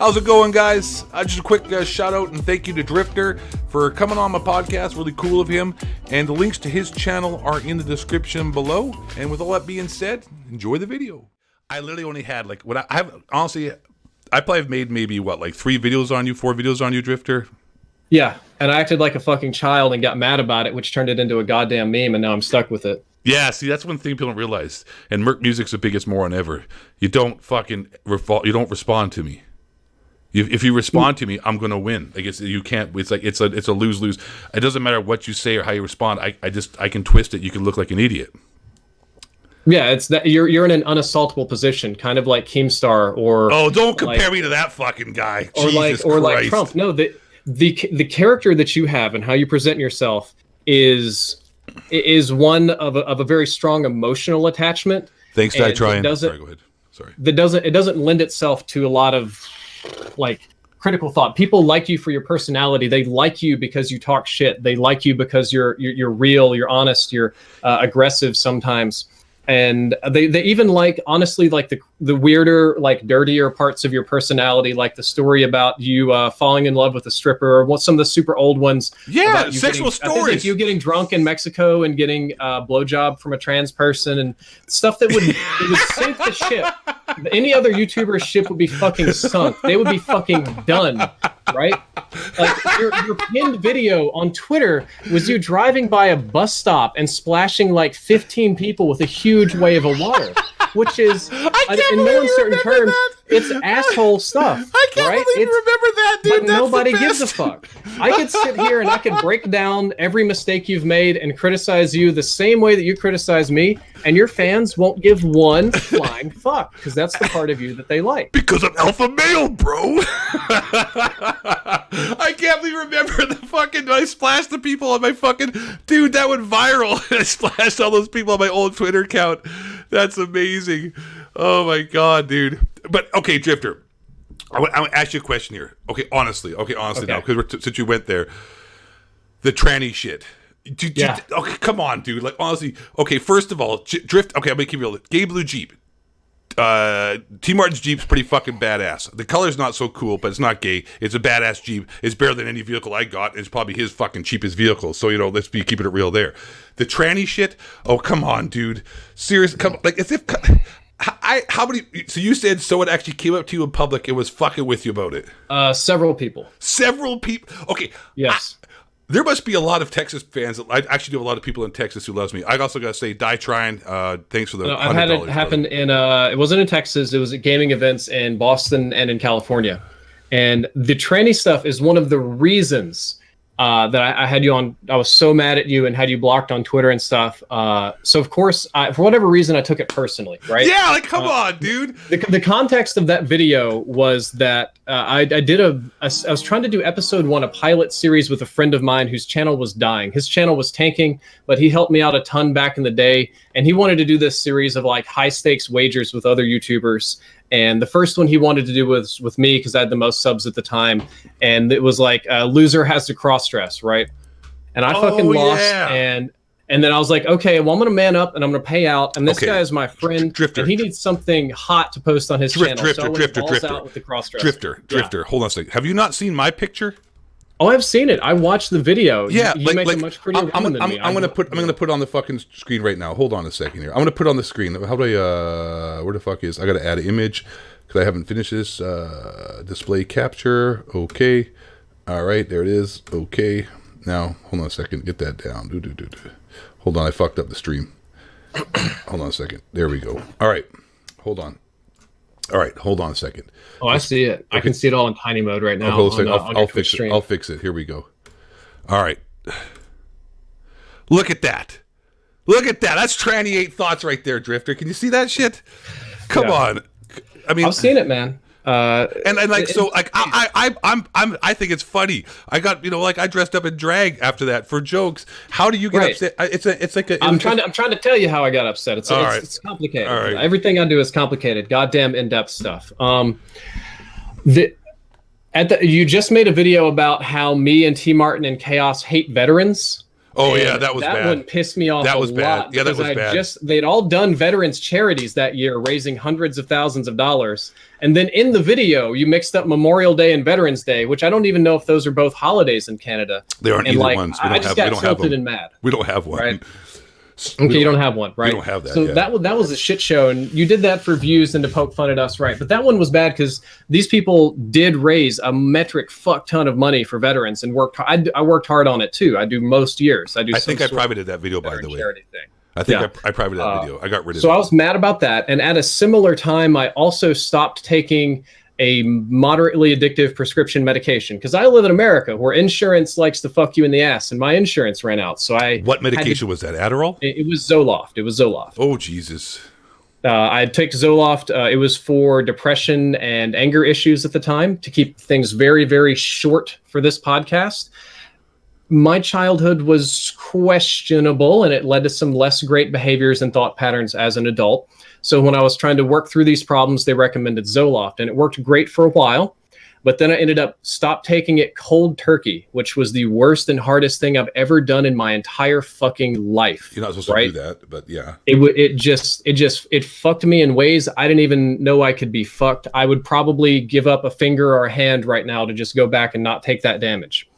How's it going, guys? Just a quick shout out and thank you to Drift0r for coming on my podcast. Really cool of him. And the links to his channel are in the description below. And with all that being said, enjoy the video. I literally only had like what I have. Honestly, I probably have made maybe what, like 4 videos on you, Drift0r. Yeah, and I acted like a fucking child and got mad about it, which turned it into a goddamn meme, and now I'm stuck with it. Yeah, see, that's one thing people don't realize. And Merc Music's the biggest moron ever. You don't fucking respond to me. If you respond to me, I'm gonna win. Like you can't. It's like it's a lose-lose. It doesn't matter what you say or how you respond. I can twist it. You can look like an idiot. Yeah, it's that you're in an unassaultable position, kind of like Keemstar or. Oh, don't compare me to that fucking guy. Or Jesus like Trump. No, the character that you have and how you present yourself is one of a very strong emotional attachment. Thanks, I try. Sorry, go ahead. Sorry. It doesn't lend itself to a lot of like critical thought. People like you for your personality. They like you because you talk shit. They like you because you're real, you're honest, you're aggressive sometimes. And they even like, honestly, like the weirder, like dirtier parts of your personality, like the story about you falling in love with a stripper, or some of the super old ones. Yeah, sexual stories. Like you getting drunk in Mexico and getting a blowjob from a trans person and stuff that would sink the ship. Any other YouTuber's ship would be fucking sunk. They would be fucking done, right? Like your pinned video on Twitter was you driving by a bus stop and splashing like 15 people with a huge wave of water, which is, in no uncertain terms, it's asshole stuff. I can't believe you remember that, dude. But nobody gives a fuck. I could sit here and I could break down every mistake you've made and criticize you the same way that you criticize me, and your fans won't give one flying fuck, because that's the part of you that they like. Because I'm alpha male, bro. I can't believe you remember the fucking, I splashed the people on my fucking, dude, that went viral. I splashed all those people on my old Twitter account. That's amazing. Oh my God, dude. But okay, Drift0r, I want to ask you a question here. Okay, honestly now, because since you went there, the tranny shit. Okay, come on, dude. Like, honestly, okay, first of all, Drift, okay, I'm going to keep it real. Gay Blue Jeep. T. Martin's Jeep's pretty fucking badass. The color's not so cool, but it's not gay. It's a badass Jeep. It's better than any vehicle I got. It's probably his fucking cheapest vehicle. So, let's be keeping it real there. The tranny shit, oh, come on, dude. Seriously, come on. Like, as if... how many? So you said someone actually came up to you in public and was fucking with you about it? Several people. Several people. Okay. Yes. There must be a lot of Texas fans. I actually know a lot of people in Texas who loves me. I also got to say, Die Trying. Thanks for the. I've had it happen in. It wasn't in Texas. It was at gaming events in Boston and in California, and the tranny stuff is one of the reasons that I had you on. I was so mad at you and had you blocked on Twitter and stuff. So of course, for whatever reason, I took it personally, right? Yeah, like come on, dude. The context of that video was that I was trying to do episode 1, a pilot series with a friend of mine whose channel was dying. His channel was tanking, but he helped me out a ton back in the day, and he wanted to do this series of like high stakes wagers with other YouTubers. And the first one he wanted to do was with me because I had the most subs at the time. And it was like, loser has to cross-dress, right? And I fucking lost. Yeah. And then I was like, okay, well, I'm going to man up and I'm going to pay out. And this guy is my friend. Drift0r. And he needs something hot to post on his channel. Drift0r. Out with the cross-dress. Drift0r. Hold on a second. Have you not seen my picture? Oh, I've seen it. I watched the video. Yeah, you make a much prettier woman than me. I'm gonna put on the fucking screen right now. Hold on a second here. I'm gonna put on the screen. How do I? Where the fuck is? I gotta add an image because I haven't finished this. Display capture. Okay. All right, there it is. Okay. Now hold on a second. Get that down. Hold on. I fucked up the stream. Hold on a second. There we go. All right. Hold on. All right, hold on a second. Oh, I see it. Okay. I can see it all in tiny mode right now. I'll fix it. I'll fix it. Here we go. All right. Look at that. Look at that. That's tranny 8 thoughts right there, Drift0r. Can you see that shit? Come on. I mean, I've seen it, man. I think it's funny. I got, I dressed up in drag after that for jokes. How do you get upset? It's like I'm trying to tell you how I got upset. It's complicated. All right. Everything I do is complicated. Goddamn in-depth stuff. You just made a video about how me and T Martin and Chaos hate veterans. Oh And yeah, that was that bad. one pissed me off That was a bad. lot. Yeah, that because was bad. they'd all done veterans charities that year, raising hundreds of thousands of dollars. And then in the video, you mixed up Memorial Day and Veterans Day, which I don't even know if those are both holidays in Canada. They aren't And either like, ones. I just got tilted them. and mad. We don't have one. Right. We Okay, you don't have one, right? We don't have that. So yeah. that was a shit show, and you did that for views and to poke fun at us, right? But that one was bad because these people did raise a metric fuck ton of money for veterans and worked. I worked hard on it too. I do most years. I think I privated that video, by the way. Charity thing. I think I privated that video. I got rid of it. So I was mad about that, and at a similar time, I also stopped taking a moderately addictive prescription medication because I live in America where insurance likes to fuck you in the ass, and my insurance ran out. So What medication was that? Adderall? It was Zoloft. It was Zoloft. Oh Jesus. I'd take Zoloft. It was for depression and anger issues at the time, to keep things very, very short for this podcast. My childhood was questionable, and it led to some less great behaviors and thought patterns as an adult. So when I was trying to work through these problems, they recommended Zoloft, and it worked great for a while. But then I ended up stopped taking it cold turkey, which was the worst and hardest thing I've ever done in my entire fucking life. You're not supposed to do that, but yeah. It fucked me in ways I didn't even know I could be fucked. I would probably give up a finger or a hand right now to just go back and not take that damage.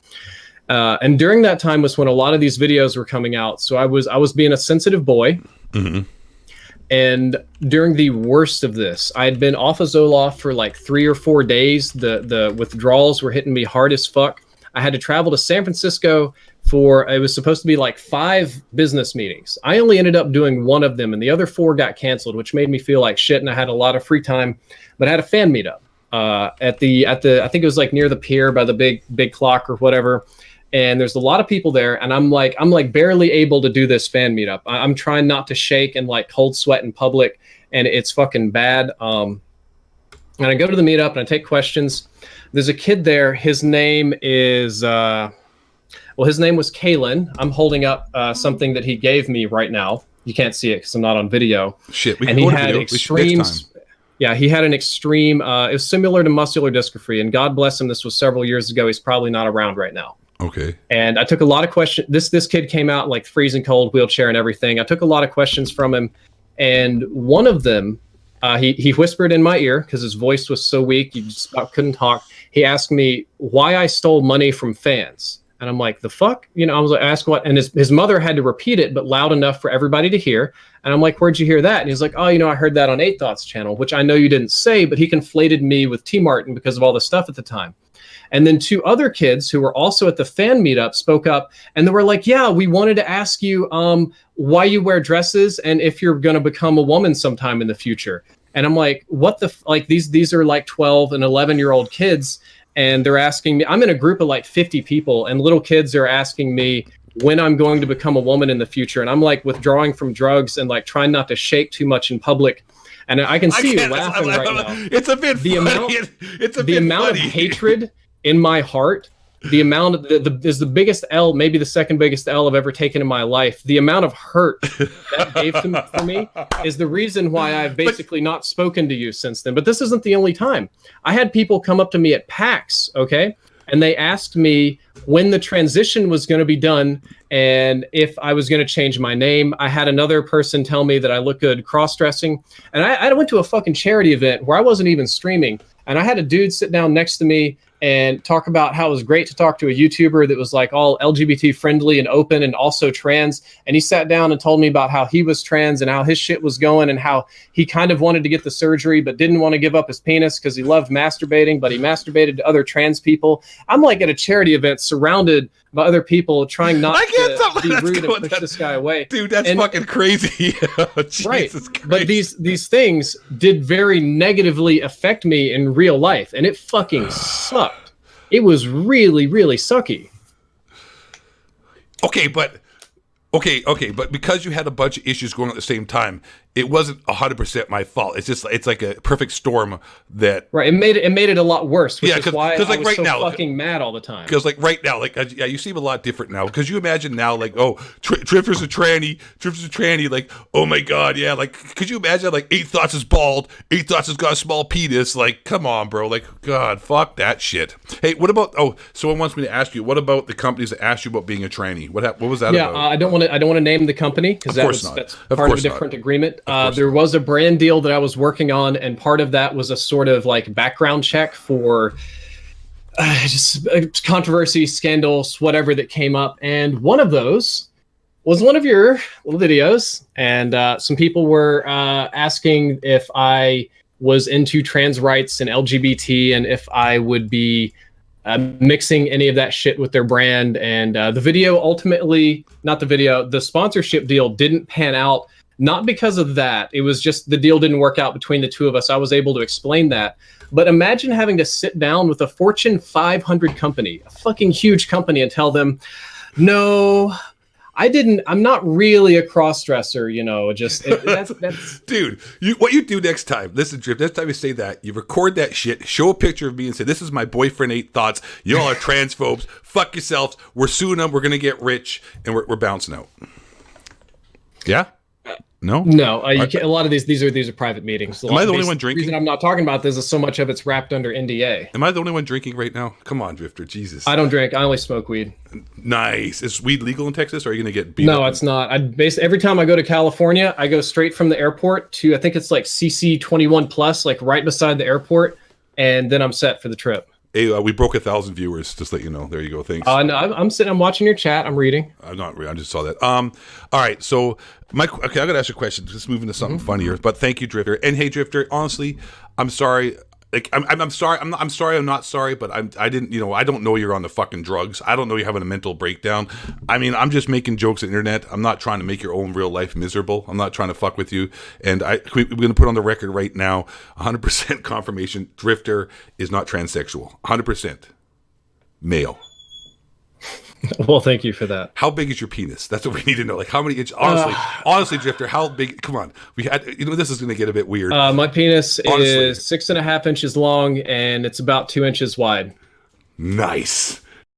And during that time was when a lot of these videos were coming out. So I was being a sensitive boy. Mm-hmm. And during the worst of this, I had been off of Zoloft for like 3 or 4 days. The withdrawals were hitting me hard as fuck. I had to travel to San Francisco it was supposed to be like 5 business meetings. I only ended up doing 1 of them, and the other 4 got canceled, which made me feel like shit. And I had a lot of free time, but I had a fan meetup at the I think it was like near the pier by the big clock or whatever. And there's a lot of people there, and I'm like barely able to do this fan meetup. I'm trying not to shake and like cold sweat in public, and it's fucking bad. And I go to the meetup and I take questions. There's a kid there. His name is his name was Kalen. I'm holding up something that he gave me right now. You can't see it because I'm not on video. Shit, we and can he go to had video. extreme. Yeah, he had an extreme. It was similar to muscular dystrophy, and God bless him. This was several years ago. He's probably not around right now. Okay. And I took a lot of questions. This kid came out in like freezing cold, wheelchair and everything. I took a lot of questions from him, and one of them, he whispered in my ear because his voice was so weak, he just about couldn't talk. He asked me why I stole money from fans, and I'm like, the fuck, I was like, ask what? And his mother had to repeat it, but loud enough for everybody to hear. And I'm like, where'd you hear that? And he's like, oh, I heard that on 8 Thoughts channel, which I know you didn't say, but he conflated me with T Martin because of all the stuff at the time. And then 2 other kids who were also at the fan meetup spoke up, and they were like, yeah, we wanted to ask you why you wear dresses and if you're going to become a woman sometime in the future. And I'm like, what these are like 12 and 11-year-old kids, and they're asking me, I'm in a group of like 50 people, and little kids are asking me when I'm going to become a woman in the future. And I'm like withdrawing from drugs and like trying not to shake too much in public. And I can see you laughing right now. It's a bit funny. It's a bit amount of hatred in my heart, the amount is the biggest L, maybe the second biggest L I've ever taken in my life. The amount of hurt that gave for me is the reason why I've basically not spoken to you since then. But this isn't the only time. I had people come up to me at PAX, okay? And they asked me when the transition was going to be done and if I was going to change my name. I had another person tell me that I look good cross-dressing. And I went to a fucking charity event where I wasn't even streaming. And I had a dude sit down next to me and talk about how it was great to talk to a YouTuber that was like all LGBT friendly and open and also trans. And he sat down and told me about how he was trans and how his shit was going and how he kind of wanted to get the surgery but didn't want to give up his penis because he loved masturbating, but he masturbated to other trans people. I'm like at a charity event surrounded by other people trying not to be rude and push this guy away. Dude, that's fucking crazy. Jesus right. Christ. But these things did very negatively affect me in real life, and it fucking sucked. It was really, really sucky. Okay, but because you had a bunch of issues going on at the same time, it wasn't 100% my fault. It's just it's like a perfect storm that Right. It made it a lot worse, which Yeah, is why I like was right so now, fucking mad all the time. because like right now, like yeah, you seem a lot different now. Because you imagine now, like Drifter's a tranny, like oh my god, yeah, like could you imagine like 8 Thoughts is bald, 8 Thoughts has got a small penis, like come on, bro, like god, fuck that shit. Hey, what about someone wants me to ask you, what about the companies that asked you about being a tranny? What was that Yeah, about? I don't want to name the company because that's part of a different agreement. There was a brand deal that I was working on, and part of that was a sort of like background check for just controversy, scandals, whatever that came up. And one of those was one of your little videos, and some people were asking if I was into trans rights and LGBT, and if I would be mixing any of that shit with their brand. And the video ultimately, not the video, the sponsorship deal didn't pan out. Not because of that. It was just the deal didn't work out between the two of us. I was able to explain that. But imagine having to sit down with a Fortune 500 company, a fucking huge company, and tell them, no, I'm not really a cross-dresser, that's Dude, what you do next time, listen, Drift, next time you say that, you record that shit, show a picture of me and say, this is my boyfriend 8 Thoughts, y'all are transphobes, fuck yourselves, we're suing them, we're gonna get rich, and we're bouncing out. Yeah? No, you can't, a lot of these are private meetings. Am I the only one drinking? The reason I'm not talking about this is so much of it's wrapped under NDA. Am I the only one drinking right now? Come on, Drifter, Jesus. I don't drink. I only smoke weed. Nice. Is weed legal in Texas, or are you gonna get beat? No, up? It's not. Every time I go to California, I go straight from the airport to, I think it's like CC 21 plus, like right beside the airport, and then I'm set for the trip. Hey, we broke 1,000 viewers. Just let you know. There you go. Thanks. No, I'm watching your chat. I'm reading. I'm not. I just saw that. All right. So, okay, I gotta ask you a question. Just moving to something funnier. But thank you, Drifter. And hey, Drifter. Honestly, I'm sorry. Like, I'm sorry. I'm sorry. I'm not sorry. But I didn't. I don't know you're on the fucking drugs. I don't know you're having a mental breakdown. I mean, I'm just making jokes on the internet. I'm not trying to make your own real life miserable. I'm not trying to fuck with you. And we're gonna put on the record right now, 100% confirmation. Drifter is not transsexual. 100% male. Well, thank you for that. How big is your penis? That's what we need to know. Like, how many inches? Honestly, Drifter, how big? Come on. This is going to get a bit weird. My penis is 6.5 inches long, and it's about 2 inches wide. Nice.